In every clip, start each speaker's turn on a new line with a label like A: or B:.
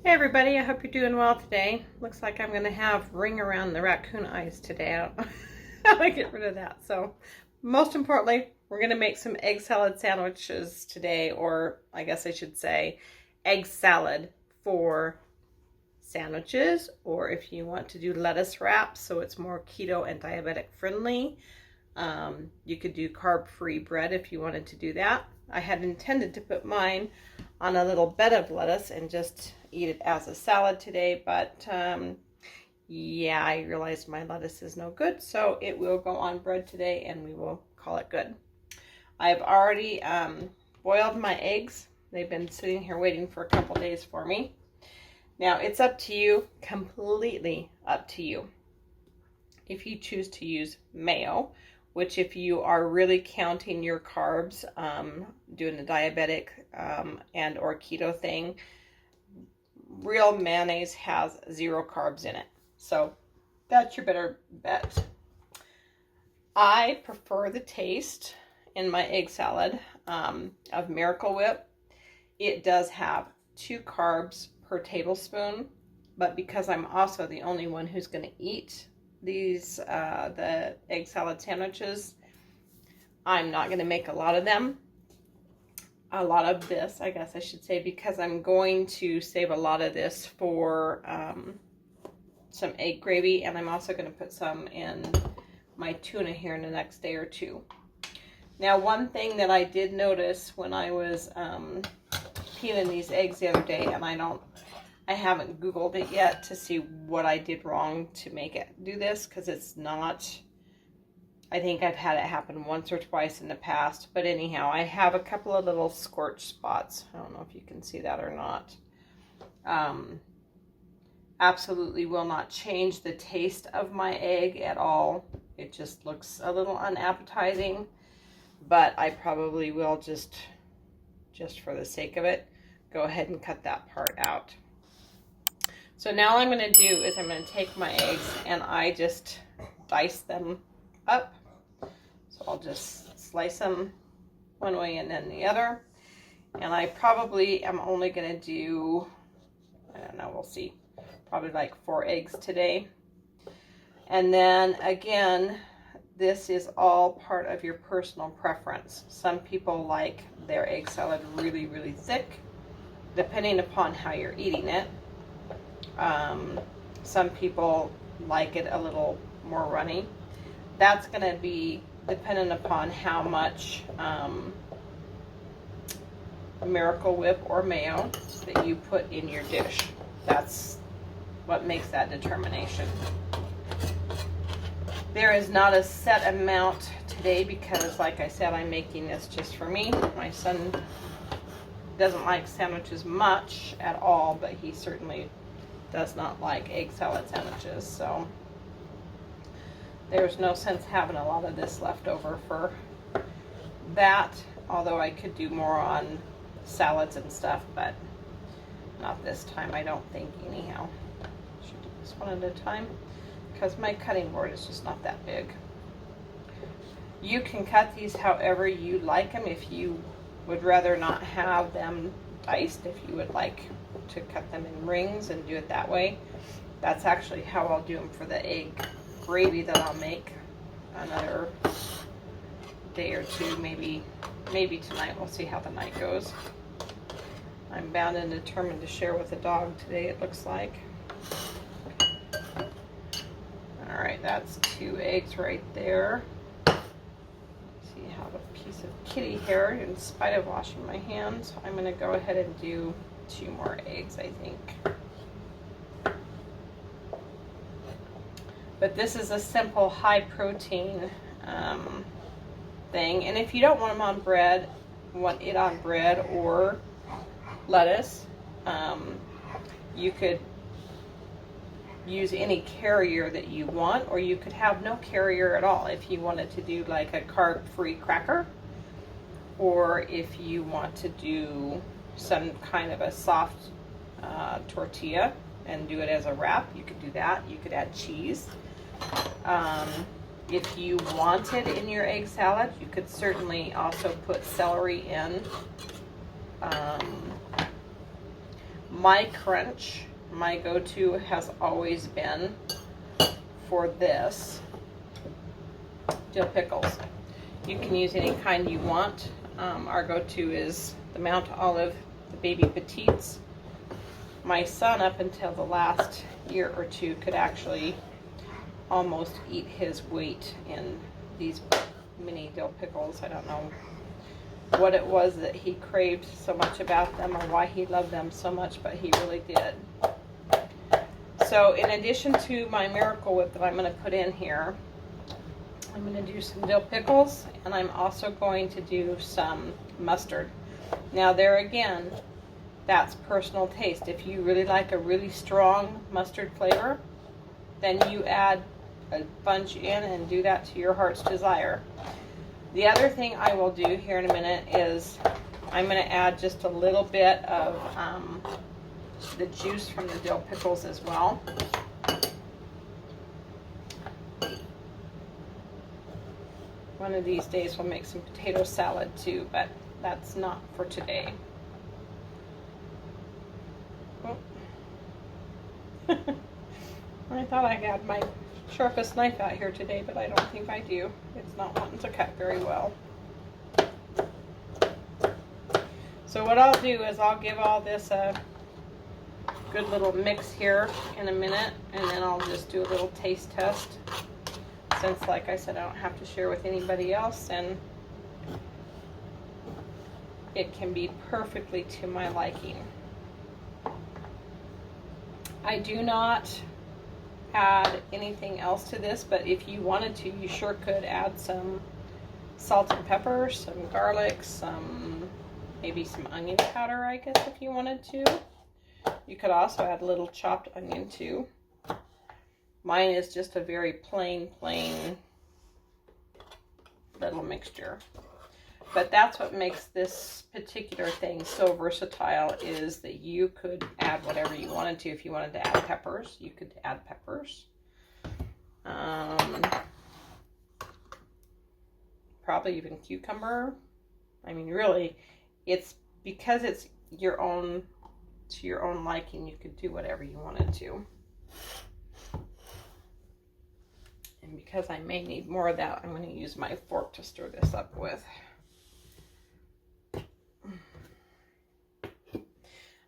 A: Hey everybody, I hope you're doing well today. Looks like I'm going to have ring around the raccoon eyes today. I don't know how to get rid of that. So most importantly, we're going to make some egg salad sandwiches today, or I guess I should say egg salad for sandwiches, or if you want to do lettuce wraps so it's more keto and diabetic friendly. You could do carb-free bread if you wanted to do that. I had intended to put mine on a little bed of lettuce and just eat it as a salad today, but yeah, I realized my lettuce is no good, so it will go on bread today and we will call it good. I've already boiled my eggs. They've been sitting here waiting for a couple days for me. Now it's up to you, completely up to you, if you choose to use mayo, which if you are really counting your carbs, doing the diabetic and or keto thing, real mayonnaise has 0 carbs in it. So that's your better bet. I prefer the taste in my egg salad of Miracle Whip. It does have 2 carbs per tablespoon, but because I'm also the only one who's going to eat these the egg salad sandwiches, I'm not going to make a lot of them. A lot of this, I guess I should say, because I'm going to save a lot of this for some egg gravy, and I'm also going to put some in my tuna here in the next day or two. Now, one thing that I did notice when I was peeling these eggs the other day, and I haven't Googled it yet to see what I did wrong to make it do this, because it's not, I think I've had it happen once or twice in the past, but anyhow, I have a couple of little scorch spots. I don't know if you can see that or not. Absolutely will not change the taste of my egg at all. It just looks a little unappetizing, but I probably will just for the sake of it, go ahead and cut that part out. So now all I'm going to do is I'm going to take my eggs and I just dice them up. So I'll just slice them one way and then the other. And I probably am only going to do, I don't know, we'll see, probably like 4 eggs today. And then again, this is all part of your personal preference. Some people like their egg salad really, really thick, depending upon how you're eating it. Some people like it a little more runny. That's going to be dependent upon how much Miracle Whip or mayo that you put in your dish. That's what makes that determination. There is not a set amount today because, like I said, I'm making this just for me. My son doesn't like sandwiches much at all, but he certainly does not like egg salad sandwiches, so there's no sense having a lot of this left over for that, although I could do more on salads and stuff, but not this time, I don't think, anyhow. Should do this one at a time because my cutting board is just not that big. You can cut these however you like them. If you would rather not have them diced, if you would like to cut them in rings and do it that way, that's actually how I'll do them for the egg gravy that I'll make another day or two, maybe tonight. We'll see how the night goes. I'm bound and determined to share with the dog today, it looks like. All right, that's 2 eggs right there. See, I have a piece of kitty hair in spite of washing my hands. I'm going to go ahead and do 2 more eggs, I think. But this is a simple high protein thing. And if you don't want them on bread, want it on bread or lettuce, you could use any carrier that you want, or you could have no carrier at all if you wanted to do like a carb-free cracker, or if you want to do some kind of a soft tortilla and do it as a wrap, you could do that. You could add cheese. If you wanted in your egg salad, you could certainly also put celery in. My crunch, my go-to has always been for this dill pickles. You can use any kind you want. Our go-to is the Mount Olive, the baby petites. My son, up until the last year or two, could actually almost eat his weight in these mini dill pickles. I don't know what it was that he craved so much about them or why he loved them so much, but he really did. So in addition to my Miracle Whip that I'm going to put in here, I'm going to do some dill pickles, and I'm also going to do some mustard. Now there again, that's personal taste. If you really like a really strong mustard flavor, then you add a bunch in and do that to your heart's desire. The other thing I will do here in a minute is I'm going to add just a little bit of the juice from the dill pickles as well. One of these days we'll make some potato salad too, but that's not for today. Oh. I thought I had my sharpest knife out here today, but I don't think I do. It's not wanting to cut very well. So what I'll do is I'll give all this a good little mix here in a minute, and then I'll just do a little taste test, since like I said I don't have to share with anybody else, and it can be perfectly to my liking. I do not add anything else to this, but if you wanted to, you sure could add some salt and pepper, some garlic, maybe some onion powder, I guess, if you wanted to. You could also add a little chopped onion too. Mine is just a very plain little mixture. But that's what makes this particular thing so versatile, is that you could add whatever you wanted to. If you wanted to add peppers, you could add peppers. Probably even cucumber. I mean, really, it's because it's your own, to your own liking, you could do whatever you wanted to. And because I may need more of that, I'm going to use my fork to stir this up with.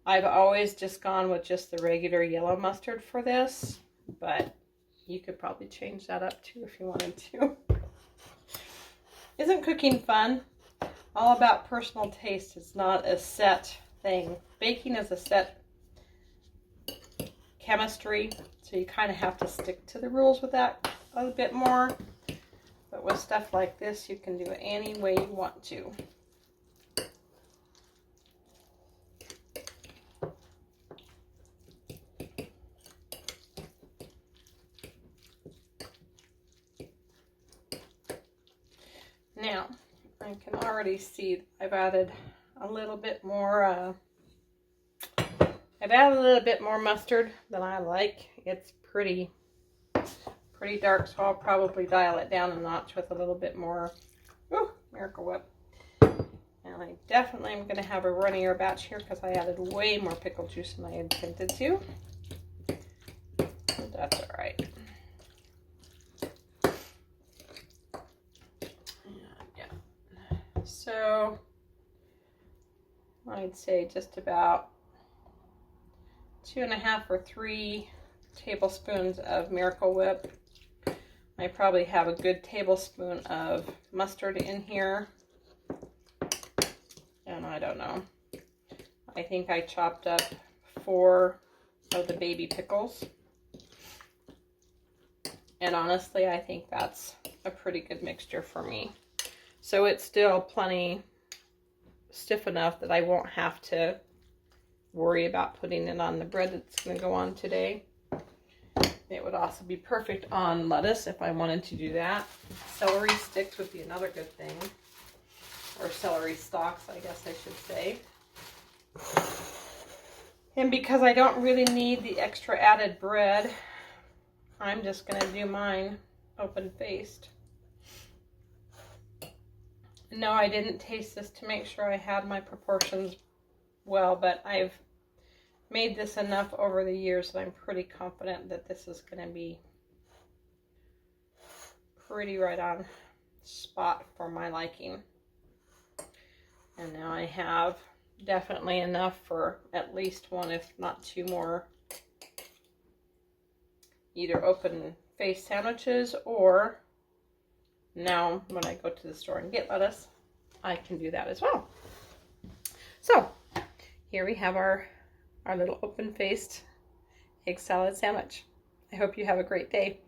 A: I've always just gone with just the regular yellow mustard for this, but you could probably change that up too if you wanted to. Isn't cooking fun? All about personal taste. It's not a set thing. Baking is a set chemistry, so you kind of have to stick to the rules with that a bit more. But with stuff like this, you can do it any way you want to. Now, I can already see I've added a little bit more, mustard than I like. It's pretty dark, so I'll probably dial it down a notch with a little bit more, Miracle Whip. And I definitely am going to have a runnier batch here because I added way more pickle juice than I intended to. But that's all right. So I'd say just about 2.5 or 3 tablespoons of Miracle Whip. I probably have a good tablespoon of mustard in here. And I don't know. I think I chopped up 4 of the baby pickles. And honestly, I think that's a pretty good mixture for me. So it's still plenty stiff enough that I won't have to worry about putting it on the bread that's going to go on today. It would also be perfect on lettuce if I wanted to do that. Celery sticks would be another good thing. Or celery stalks, I guess I should say. And because I don't really need the extra added bread, I'm just going to do mine open-faced. No, I didn't taste this to make sure I had my proportions well, but I've made this enough over the years that I'm pretty confident that this is going to be pretty right on spot for my liking. And now I have definitely enough for at least one, if not two more, either open face sandwiches, or now when I go to the store and get lettuce, I can do that as well. So here we have our little open-faced egg salad sandwich. I hope you have a great day.